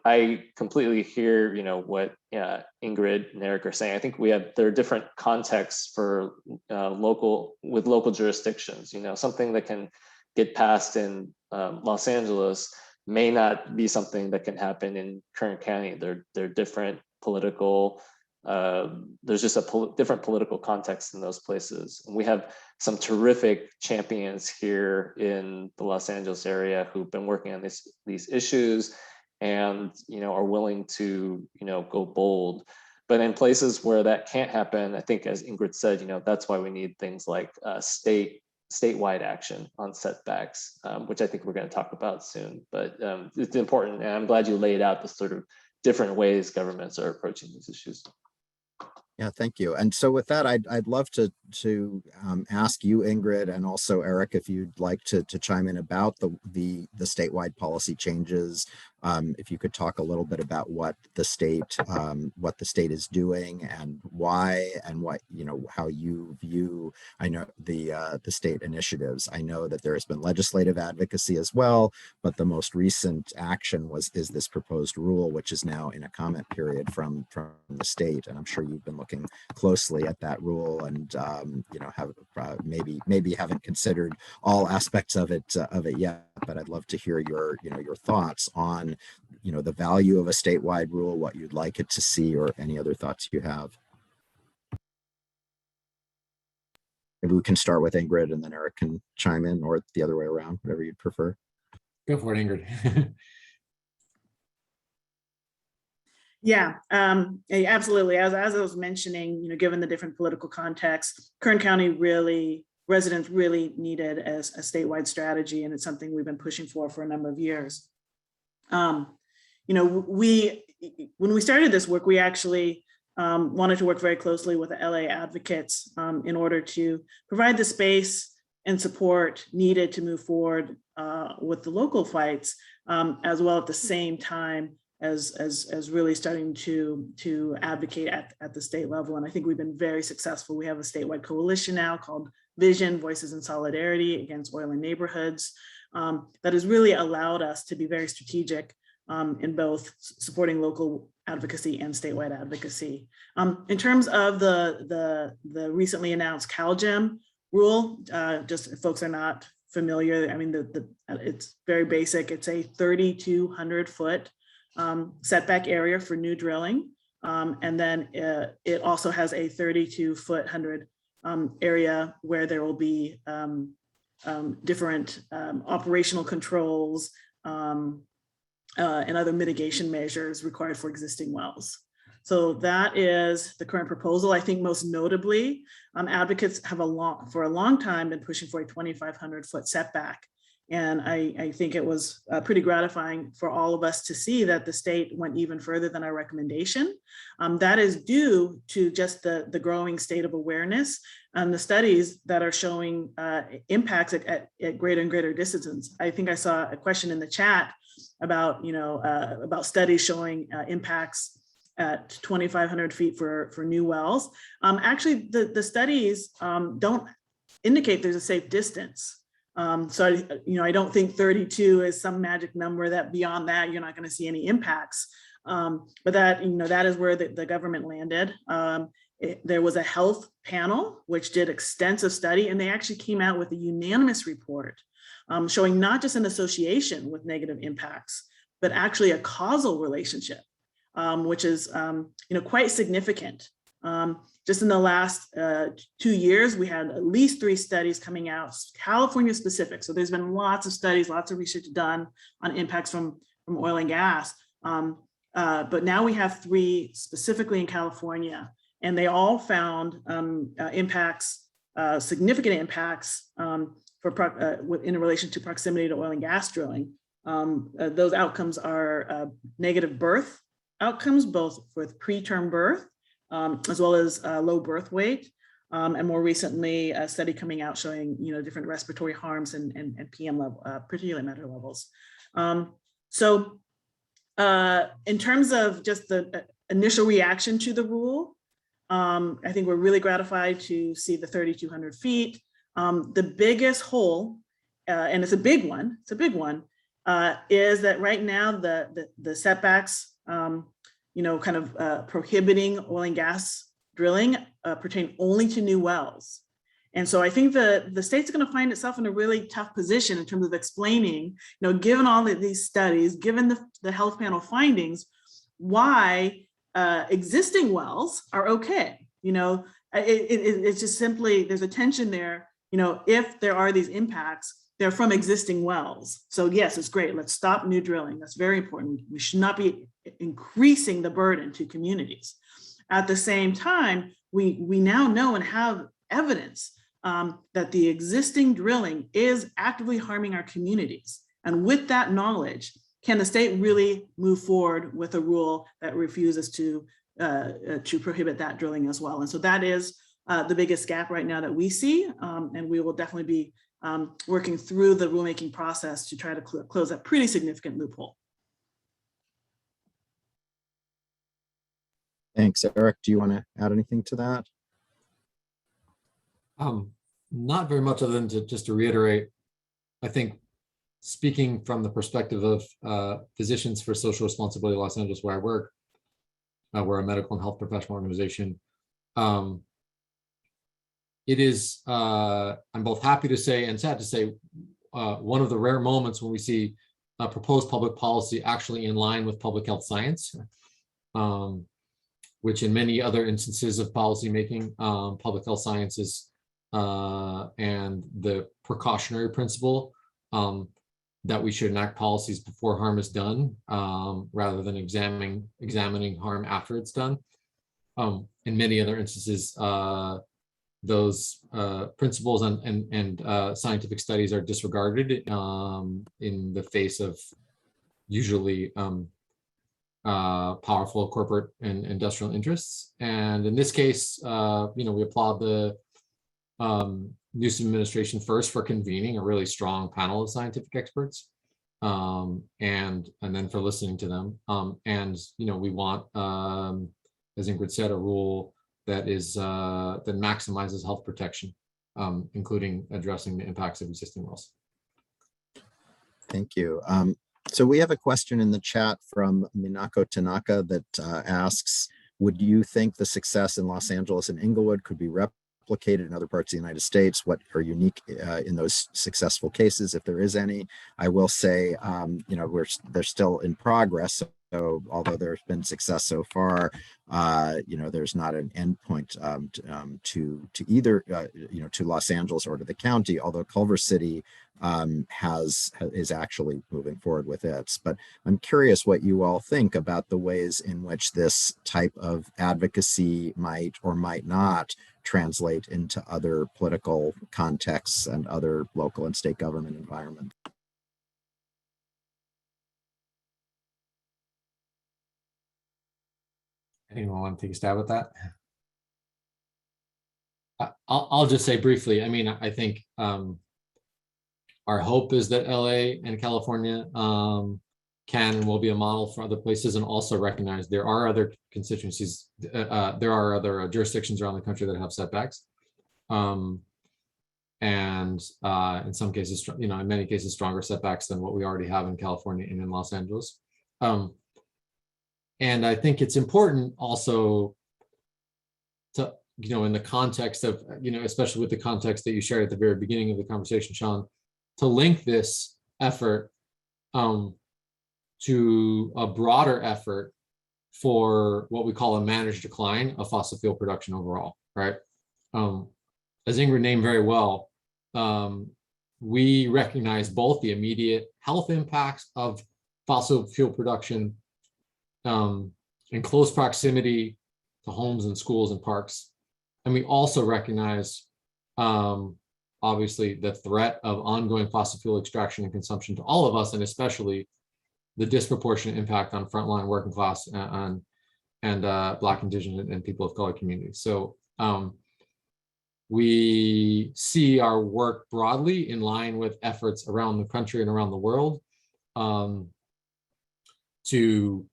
I completely hear, what Ingrid and Eric are saying. I think there are different contexts for local jurisdictions. Something that can get passed in Los Angeles may not be something that can happen in Kern County. They're different political. There's just a different political context in those places. And we have some terrific champions here in the Los Angeles area who've been working on these issues and are willing to go bold. But in places where that can't happen, I think, as Ingrid said, that's why we need things like statewide action on setbacks, which I think we're going to talk about soon. But it's important, and I'm glad you laid out the sort of different ways governments are approaching these issues. Yeah, thank you. And so with that, I'd love to ask you, Ingrid, and also Eric, if you'd like to chime in about the statewide policy changes. If you could talk a little bit about what the state is doing and why, and what how you view. I know the state initiatives. I know that there has been legislative advocacy as well, but the most recent action is this proposed rule, which is now in a comment period from the state, and I'm sure you've been looking closely at that rule, and have maybe haven't considered all aspects of it yet. But I'd love to hear your thoughts on the value of a statewide rule, what you'd like it to see, or any other thoughts you have. Maybe we can start with Ingrid, and then Eric can chime in, or the other way around, whatever you'd prefer. Go for it, Ingrid. Yeah, absolutely. As I was mentioning, given the different political context, Kern County residents really needed a statewide strategy, and it's something we've been pushing for a number of years. When we started this work, we actually wanted to work very closely with the LA advocates in order to provide the space and support needed to move forward with the local fights, as well at the same time as really starting to advocate at the state level. And I think we've been very successful. We have a statewide coalition now called Vision, Voices in Solidarity Against Oil in Neighborhoods, that has really allowed us to be very strategic in both supporting local advocacy and statewide advocacy. In terms of the recently announced CalGEM rule, just if folks are not familiar, I mean, it's very basic. It's a 3,200 foot setback area for new drilling. And then it also has a 3,200 area where there will be different operational controls and other mitigation measures required for existing wells. So that is the current proposal. I think most notably, advocates have for a long time been pushing for a 2,500 foot setback. And I think it was pretty gratifying for all of us to see that the state went even further than our recommendation. That is due to just the growing state of awareness and the studies that are showing impacts at greater and greater distances. I think I saw a question in the chat about, about studies showing impacts at 2,500 feet for new wells. Actually, the studies don't indicate there's a safe distance. So, I don't think 32 is some magic number that beyond that, you're not going to see any impacts. But that, that is where the government landed. There was a health panel, which did extensive study, and they actually came out with a unanimous report showing not just an association with negative impacts, but actually a causal relationship, which is, quite significant. Just in the last 2 years, we had at least 3 studies coming out, California specific. So there's been lots of studies, lots of research done on impacts from oil and gas. But now we have 3 specifically in California, and they all found impacts, significant impacts in relation to proximity to oil and gas drilling. Those outcomes are negative birth outcomes, both with preterm birth, as well as low birth weight, and more recently a study coming out showing different respiratory harms and PM level, particulate matter levels. So in terms of just the initial reaction to the rule, I think we're really gratified to see the 3,200 feet. The biggest hole, and it's a big one, is that right now the setbacks, prohibiting oil and gas drilling pertain only to new wells. And so I think the state's going to find itself in a really tough position in terms of explaining, given all of these studies, given the health panel findings, why existing wells are okay. It's just simply, there's a tension there. If there are these impacts, they're from existing wells. So yes, it's great. Let's stop new drilling. That's very important. We should not be increasing the burden to communities. At the same time, we now know and have evidence that the existing drilling is actively harming our communities. And with that knowledge, can the state really move forward with a rule that refuses to prohibit that drilling as well? And so that is the biggest gap right now that we see, and we will definitely be working through the rulemaking process to try to close that pretty significant loophole. Thanks, Eric. Do you want to add anything to that? Not very much, other than to reiterate, I think speaking from the perspective of Physicians for Social Responsibility Los Angeles, where I work, we're a medical and health professional organization. It is, I'm both happy to say and sad to say, one of the rare moments when we see proposed public policy actually in line with public health science, which in many other instances of policymaking, public health sciences and the precautionary principle that we should enact policies before harm is done, rather than examining harm after it's done. In many other instances, those principles and scientific studies are disregarded in the face of usually powerful corporate and industrial interests. And in this case, we applaud the Newsom administration first for convening a really strong panel of scientific experts, and then for listening to them. We want, as Ingrid said, a rule that is that maximizes health protection, including addressing the impacts of existing wells. Thank you. So we have a question in the chat from Minako Tanaka that asks, would you think the success in Los Angeles and Inglewood could be replicated in other parts of the United States? What are unique in those successful cases, if there is any? I will say, they're still in progress. So although there's been success so far, there's not an endpoint to either, to Los Angeles or to the county, although Culver City is actually moving forward with it. But I'm curious what you all think about the ways in which this type of advocacy might or might not translate into other political contexts and other local and state government environments. Anyone want to take a stab at that? I'll just say briefly. I mean, I think our hope is that LA and California can and will be a model for other places, and also recognize there are other constituencies, there are other jurisdictions around the country that have setbacks. And in some cases, in many cases, stronger setbacks than what we already have in California and in Los Angeles. And I think it's important also to, in the context of, especially with the context that you shared at the very beginning of the conversation, Sean, to link this effort to a broader effort for what we call a managed decline of fossil fuel production overall, right? As Ingrid named very well, we recognize both the immediate health impacts of fossil fuel production in close proximity to homes and schools and parks. And we also recognize, obviously, the threat of ongoing fossil fuel extraction and consumption to all of us, and especially the disproportionate impact on frontline working class and Black, Indigenous, and people of color communities. So we see our work broadly in line with efforts around the country and around the world to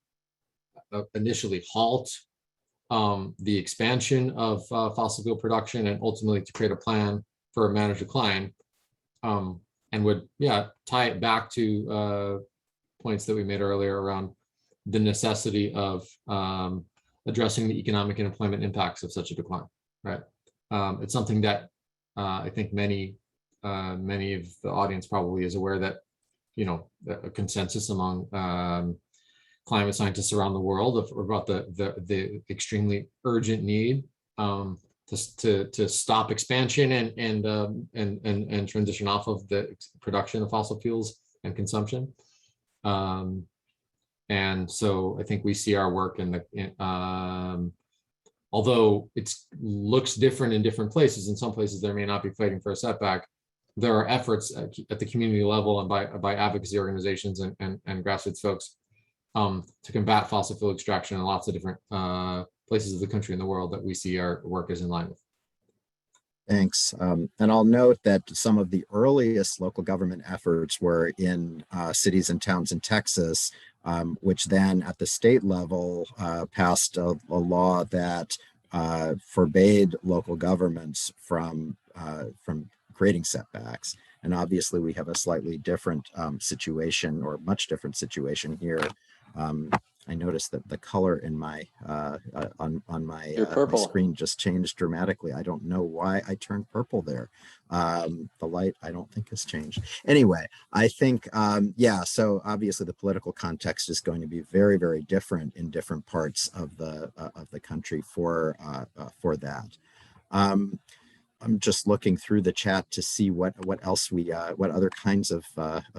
initially halt the expansion of fossil fuel production, and ultimately to create a plan for a managed decline, and would tie it back to points that we made earlier around the necessity of addressing the economic and employment impacts of such a decline, right? It's something that I think many of the audience probably is aware that, a consensus among climate scientists around the world about the extremely urgent need to stop expansion and transition off of the production of fossil fuels and consumption. And so I think we see our work although it looks different in different places. In some places there may not be fighting for a setback. There are efforts at the community level and by advocacy organizations and grassroots folks to combat fossil fuel extraction in lots of different places of the country and the world that we see our work is in line with. Thanks. And I'll note that some of the earliest local government efforts were in cities and towns in Texas, which then at the state level passed a law that forbade local governments from creating setbacks. And obviously we have a slightly different situation, or much different situation here. I noticed that the color in my on my screen just changed dramatically. I don't know why I turned purple there. The light I don't think has changed. Anyway, I think so obviously the political context is going to be very, very different in different parts of the country for that. I'm just looking through the chat to see what else what other kinds of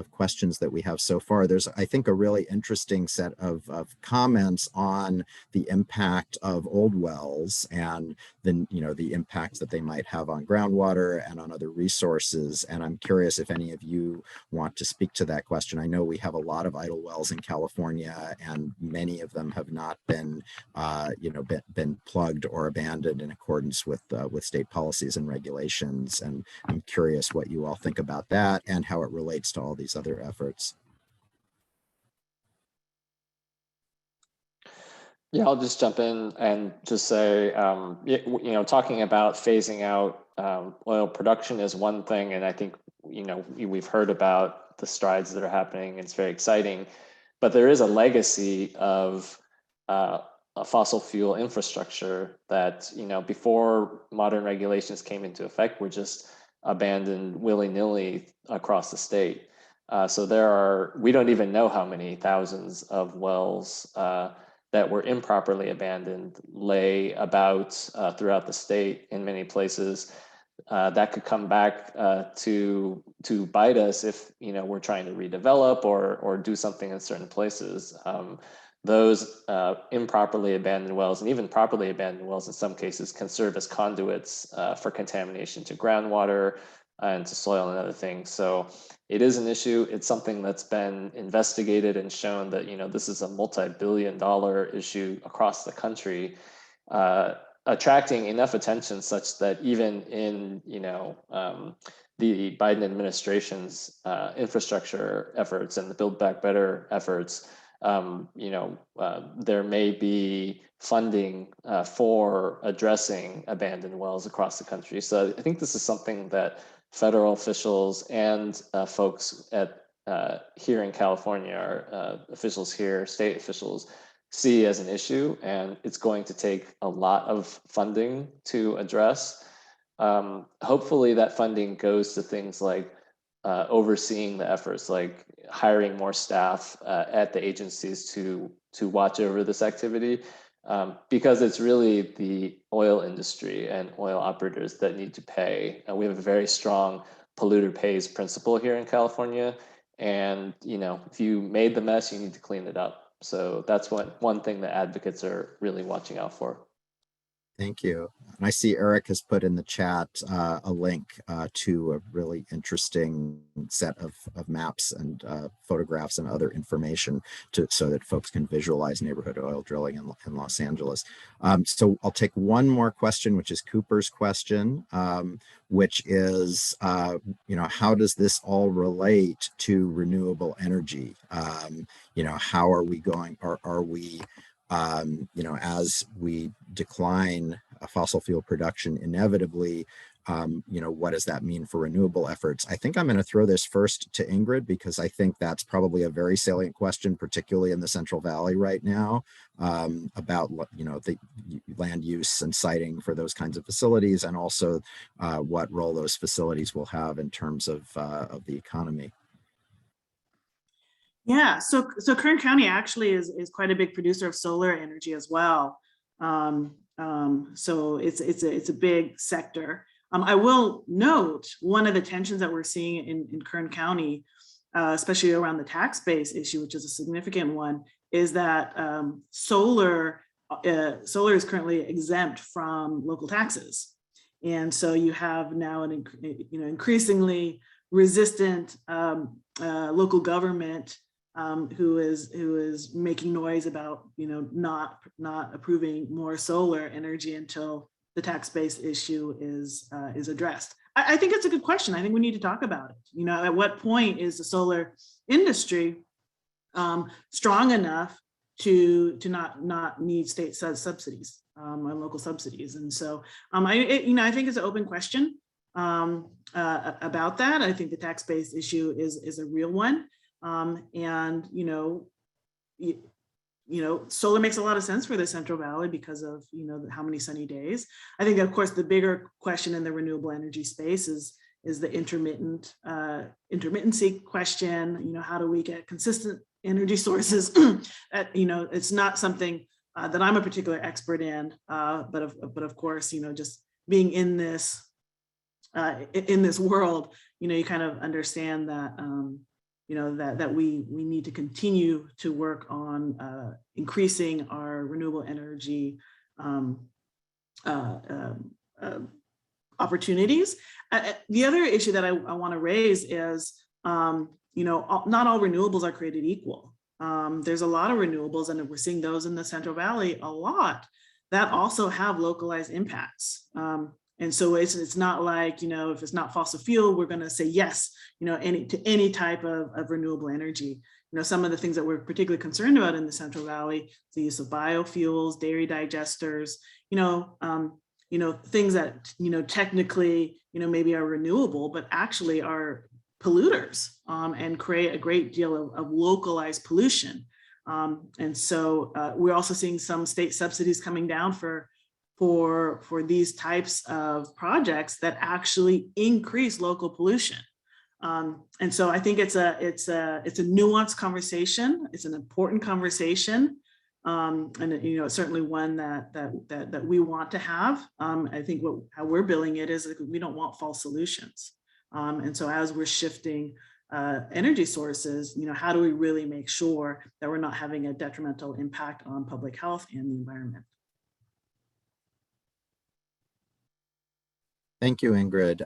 questions that we have so far. There's, I think, a really interesting set of comments on the impact of old wells and then the impact that they might have on groundwater and on other resources. And I'm curious if any of you want to speak to that question. I know we have a lot of idle wells in California, and many of them have not been been plugged or abandoned in accordance with state policies and regulations. And I'm curious what you all think about that and how it relates to all these other efforts. Yeah, I'll just jump in and just say, talking about phasing out oil production is one thing, and I think we've heard about the strides that are happening. It's very exciting, but there is a legacy of a fossil fuel infrastructure that, before modern regulations came into effect, were just abandoned willy-nilly across the state. So we don't even know how many thousands of wells that were improperly abandoned lay about throughout the state in many places. That could come back to bite us if we're trying to redevelop or do something in certain places. Those improperly abandoned wells, and even properly abandoned wells in some cases, can serve as conduits for contamination to groundwater and to soil and other things. So it is an issue. It's something that's been investigated and shown that this is a multi-billion-dollar issue across the country, attracting enough attention such that even in the Biden administration's infrastructure efforts and the Build Back Better efforts, there may be funding for addressing abandoned wells across the country. So I think this is something that federal officials and folks here in California, our officials here, state officials, see as an issue, and it's going to take a lot of funding to address. Hopefully that funding goes to things like overseeing the efforts, like hiring more staff at the agencies to watch over this activity, because it's really the oil industry and oil operators that need to pay. We have a very strong polluter pays principle here in California, and if you made the mess, you need to clean it up. So that's one thing that advocates are really watching out for. Thank you. And I see Eric has put in the chat a link to a really interesting set of maps and photographs and other information so that folks can visualize neighborhood oil drilling in Los Angeles. So I'll take one more question, which is Cooper's question, which is, how does this all relate to renewable energy? How are we going, or are we, as we decline fossil fuel production inevitably, what does that mean for renewable efforts? I think I'm going to throw this first to Ingrid, because I think that's probably a very salient question, particularly in the Central Valley right now, about the land use and siting for those kinds of facilities, and also what role those facilities will have in terms of the economy. Yeah, so Kern County actually is quite a big producer of solar energy as well. So it's a big sector. I will note one of the tensions that we're seeing in Kern County, especially around the tax base issue, which is a significant one, is that solar is currently exempt from local taxes, and so you have now an increasingly resistant local government who is making noise about not approving more solar energy until the tax base issue is addressed. I think it's a good question. I think we need to talk about it. At what point is the solar industry strong enough to not need state subsidies and local subsidies? And so I think it's an open question about that. I think the tax base issue is a real one. And solar makes a lot of sense for the Central Valley because of how many sunny days. I think, of course, the bigger question in the renewable energy space is the intermittency question. How do we get consistent energy sources? It's not something that I'm a particular expert in, but of course, just being in this world, you kind of understand that. That we need to continue to work on increasing our renewable energy opportunities. The other issue that I want to raise is, not all renewables are created equal. There's a lot of renewables, and we're seeing those in the Central Valley a lot, that also have localized impacts. And so it's not like, if it's not fossil fuel, we're going to say yes, to any type of renewable energy. Some of the things that we're particularly concerned about in the Central Valley, the use of biofuels, dairy digesters, things that, technically, maybe are renewable, but actually are polluters and create a great deal of localized pollution. And so we're also seeing some state subsidies coming down for these types of projects that actually increase local pollution. And so I think it's a nuanced conversation. It's an important conversation. And you know, certainly one that we want to have. I think how we're billing it is we don't want false solutions. And so as we're shifting energy sources, you know, how do we really make sure that we're not having a detrimental impact on public health and the environment? Thank you, Ingrid.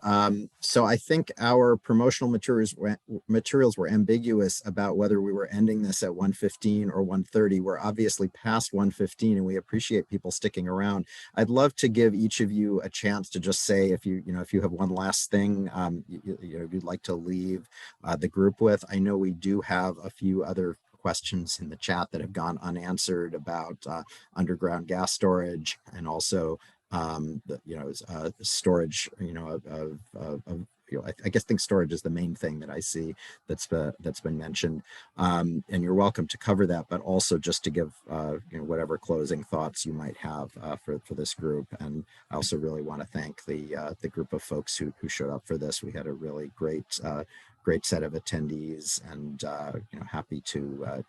So I think our promotional materials were ambiguous about whether we were ending this at 1:15 or 1:30. We're obviously past 1:15, and we appreciate people sticking around. I'd love to give each of you a chance to just say if you have one last thing you'd like to leave the group with. I know we do have a few other questions in the chat that have gone unanswered about underground gas storage, and also storage, I guess think storage is the main thing that I see that's been mentioned, and you're welcome to cover that, but also just to give whatever closing thoughts you might have for this group. And I also really want to thank the group of folks who showed up for this. We had a really great set of attendees, and happy to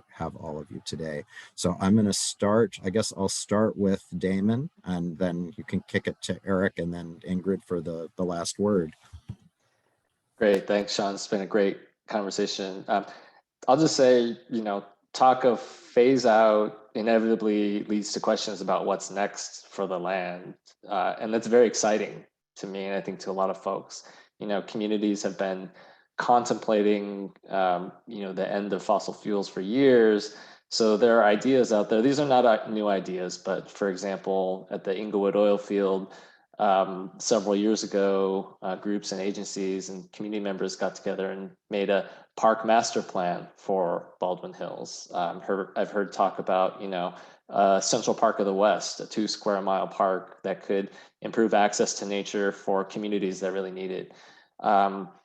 have all of you today. So I'm going to start. I guess I'll start with Damon, and then you can kick it to Eric, and then Ingrid for the last word. Great, thanks, Sean. It's been a great conversation. I'll just say, talk of phase out inevitably leads to questions about what's next for the land, and that's very exciting to me, and I think to a lot of folks. Communities have been contemplating the end of fossil fuels for years. So there are ideas out there. These are not new ideas, but for example, at the Inglewood oil field several years ago, groups and agencies and community members got together and made a park master plan for Baldwin Hills. I've heard talk about Central Park of the West, a 2 square mile park that could improve access to nature for communities that really need it.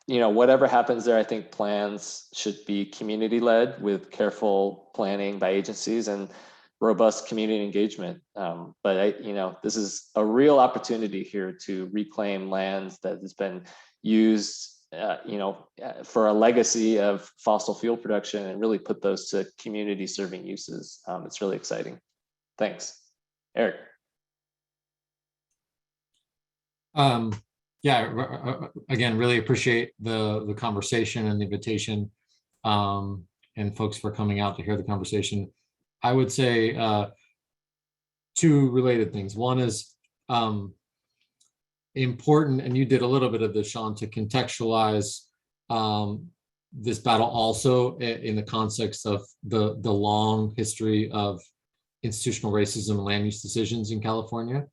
Whatever happens there, I think plans should be community-led with careful planning by agencies and robust community engagement. But this is a real opportunity here to reclaim lands that has been used, for a legacy of fossil fuel production, and really put those to community-serving uses. It's really exciting. Thanks, Eric. Yeah, again, really appreciate the conversation and the invitation, and folks for coming out to hear the conversation. I would say 2 related things. One is important, and you did a little bit of this, Sean, to contextualize this battle also in the context of the long history of institutional racism and land use decisions in California.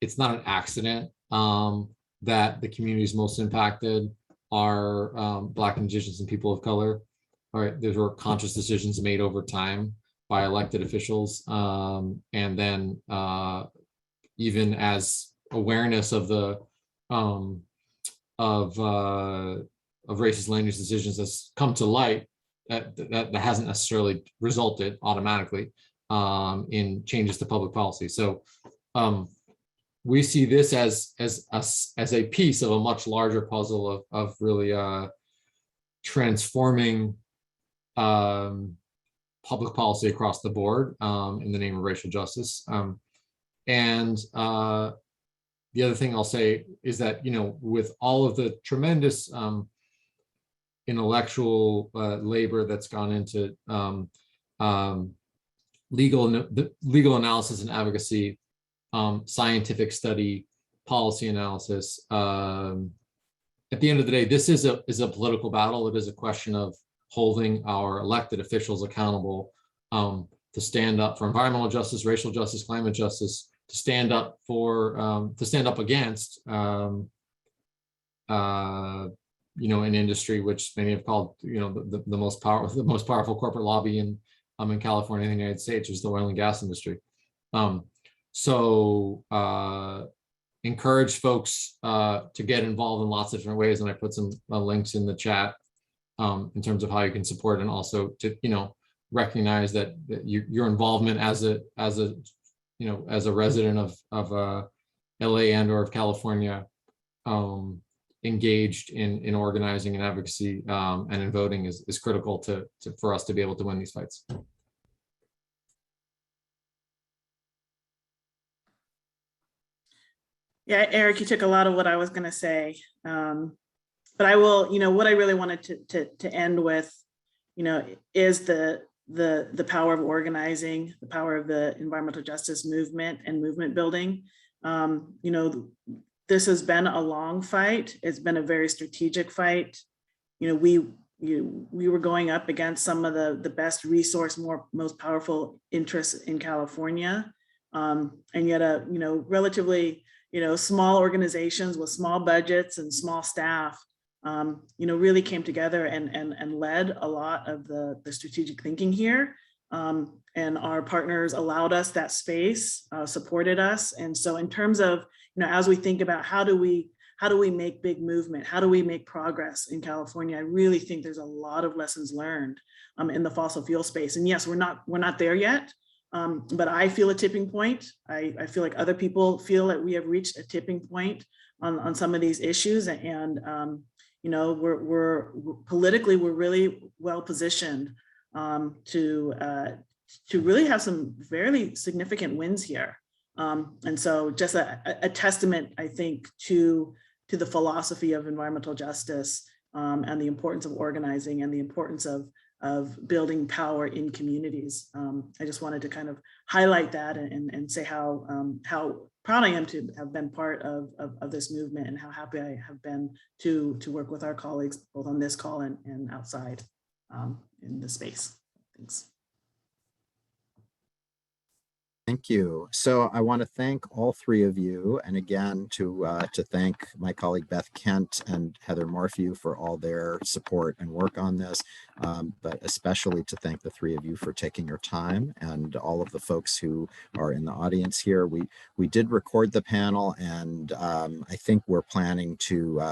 It's not an accident that the communities most impacted are Black, Indigenous, and people of color. All right, those were conscious decisions made over time by elected officials, and then even as awareness of the of racist land use decisions has come to light, that hasn't necessarily resulted automatically in changes to public policy. So we see this as a piece of a much larger puzzle of really transforming public policy across the board in the name of racial justice. And the other thing I'll say is that, with all of the tremendous intellectual labor that's gone into legal analysis and advocacy, scientific study, policy analysis, at the end of the day, this is a political battle. It is a question of holding our elected officials accountable to stand up for environmental justice, racial justice, climate justice, to stand up against an industry which many have called the most powerful corporate lobby in California and the United States, is the oil and gas industry. So encourage folks to get involved in lots of different ways. And I put some links in the chat in terms of how you can support, and also to, recognize that your involvement as a resident of LA and or of California, engaged in organizing and advocacy and in voting is critical for us to be able to win these fights. Yeah, Eric, you took a lot of what I was going to say, but I will. What I really wanted to end with, is the power of organizing, the power of the environmental justice movement and movement building. This has been a long fight. It's been a very strategic fight. We were going up against some of the best resource, most powerful interests in California, and yet relatively small organizations with small budgets and small staff, really came together and led a lot of the strategic thinking here. And our partners allowed us that space, supported us. And so in terms of, as we think about how do we make big movement, how do we make progress in California, I really think there's a lot of lessons learned in the fossil fuel space. And yes, we're not there yet, but I feel a tipping point. I feel like other people feel that we have reached a tipping point on some of these issues. And we're politically, we're really well positioned to really have some fairly significant wins here. And so just a testament, I think, to the philosophy of environmental justice and the importance of organizing and the importance of building power in communities. I just wanted to kind of highlight that and say how proud I am to have been part of this movement, and how happy I have been to work with our colleagues both on this call and outside in the space. Thanks. Thank you. So I want to thank all three of you, and again to thank my colleague Beth Kent and Heather Morphew for all their support and work on this, but especially to thank the three of you for taking your time, and all of the folks who are in the audience here. We did record the panel, and I think we're planning to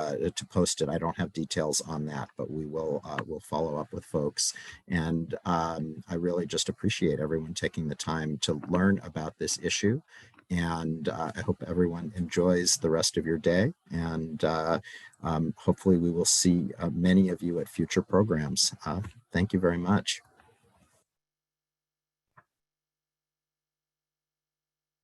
post it. I don't have details on that, but we will we'll follow up with folks. And I really just appreciate everyone taking the time to learn about this issue, and I hope everyone enjoys the rest of your day, and hopefully we will see many of you at future programs. Thank you very much.